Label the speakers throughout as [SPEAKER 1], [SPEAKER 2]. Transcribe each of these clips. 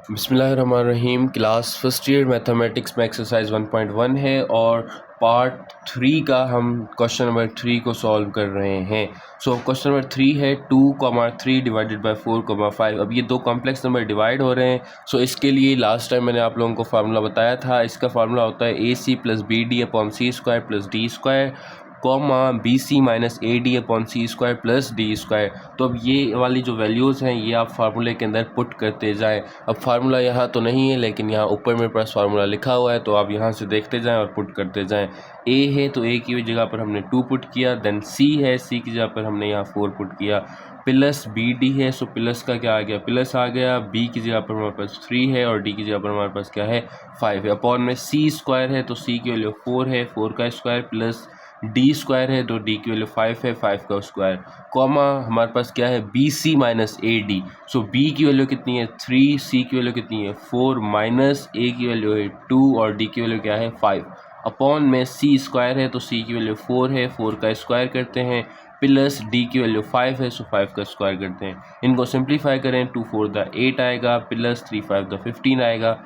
[SPEAKER 1] बिस्मिल्लाहिर्रहमानिर्रहीम। Class first year mathematics में exercise 1.1 है और पार्ट 3 का हम क्वेश्चन नंबर 3 को सॉल्व कर रहे हैं। क्वेश्चन नंबर 3 है 2,3 डिवाइडेड बाय 4,5। अब ये दो कॉम्प्लेक्स नंबर डिवाइड हो रहे हैं। इसके लिए लास्ट टाइम मैंने आप लोगों को फार्मूला बताया था। इसका फार्मूला होता है AC plus BD upon C² plus D², comma BC minus AD upon C² plus D²। तो अब ये वाली जो वैल्यूज़ हैं ये आप फार्मूले के अंदर पुट करते जाएं। अब फार्मूला यहाँ तो नहीं है, लेकिन यहाँ ऊपर मेरे पास फार्मूला लिखा हुआ है, तो आप यहाँ से देखते जाएं और पुट करते जाएं। A है तो A की जगह पर हमने 2 पुट किया, देन C है, C की जगह पर हमने यहाँ 4 पुट किया, प्लस BD है, प्लस का क्या आ गया, प्लस आ गया, B की जगह पर हमारे पास 3 है और D की जगह पर हमारे पास क्या है, 5 है। अपॉन में C² है तो C की वैल्यू 4 है, 4 का स्क्वायर, प्लस D² है तो D की वैल्यू 5 है, 5 का स्क्वायर, कॉमा हमारे पास क्या है, BC माइनस AD। B की वैल्यू कितनी है 3, C की वैल्यू कितनी है 4, माइनस A की वैल्यू है 2 और D की वैल्यू क्या है 5। अपॉन में C² है तो C की वैल्यू 4 है, 4 का स्क्वायर करते हैं, प्लस D की वैल्यू 5 है 5 का स्क्वायर करते हैं। इनको सिंप्लीफाई करें, 2 4 द 8 आएगा, प्लस 3 5 द 15 आएगा।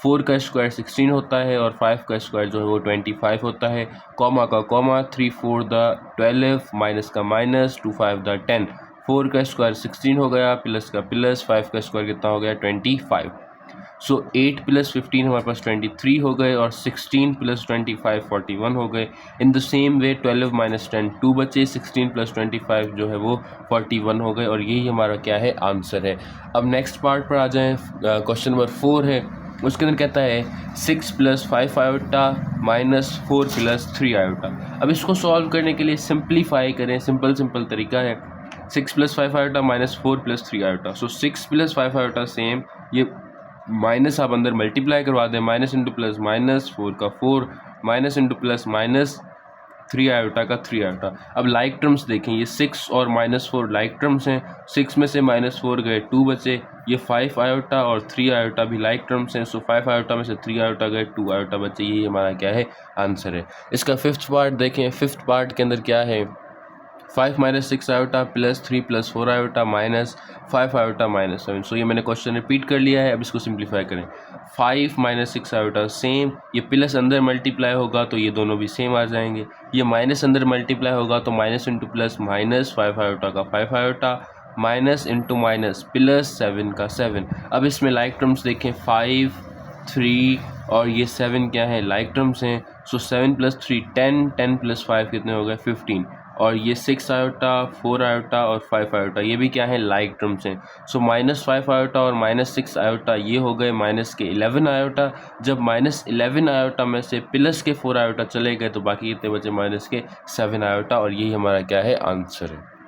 [SPEAKER 1] 4 का स्क्वायर 16 होता है और 5 का स्क्वायर जो है वो 25 होता है, कॉमा का कॉमा, 3 4 द 12, माइनस का माइनस, 2 5 द 10। 4 का स्क्वायर 16 हो गया, प्लस का प्लस, 5 का स्क्वायर कितना हो गया 25। 8 प्लस 15 हमारे पास 23 हो गए और 16 प्लस 25 41 हो गए। In the same way 12 minus 10 2 बचे, 16 प्लस 25 जो है वो 41 हो गए और यही हमारा क्या है, आंसर है। अब नेक्स्ट पार्ट पर आ जाएं। क्वेश्चन नंबर 4 है, उसके अंदर कहता है 6 plus 5 iota minus 4 plus 3 iota. अब इसको सॉल्व करने के लिए सिंप्लीफाई करें, सिंपल तरीका है। 6 plus 5 iota minus 4 plus 3 iota. 6 plus 5 iota same, ये माइनस आप अंदर मल्टीप्लाई करवा दें, माइनस इंटू प्लस माइनस, 4 का 4, minus into plus minus, 3 iota का 3 आयोटा। अब लाइक टर्म्स देखें, ये 6 और -4 लाइक टर्म्स हैं। 6 में से -4 गए, 2 बचे, ये 5 आयोटा और 3 आयोटा भी लाइक टर्म्स हैं। 5 आयोटा में से 3 आयोटा गए, 2 आयोटा बचे, यही हमारा क्या है, आंसर है। इसका फिफ्थ पार्ट देखें, फिफ्थ पार्ट के अंदर क्या है, 5 minus 6 iota plus 3 plus 4 iota minus 5 iota minus 7। ये मैंने क्वेश्चन रिपीट कर लिया है। अब इसको सिंप्लीफाई करें, 5 माइनस 6 आयोटा सेम, ये प्लस अंदर मल्टीप्लाई होगा तो ये दोनों भी सेम आ जाएंगे, ये माइनस अंदर मल्टीप्लाई होगा तो minus into plus minus, 5 iota का 5 iota, minus into minus plus 7 का 7। अब इसमें लाइक टर्म्स देखें, 5 3 और ये 7 क्या है, लाइक टर्म्स हैं। 7 प्लस 3 10, 10 प्लस 5 कितने हो गए 15, और ये 6 आयोटा, 4 आयोटा और 5 आयोटा ये भी क्या है, लाइक टर्म्स हैं। माइनस 5 आयोटा और माइनस 6 आयोटा ये हो गए माइनस के 11 आयोटा। जब माइनस 11 आयोटा में से प्लस के 4 आयोटा चले गए तो बाकी कितने बचे, माइनस के 7 आयोटा, और यही हमारा क्या है, आंसर है।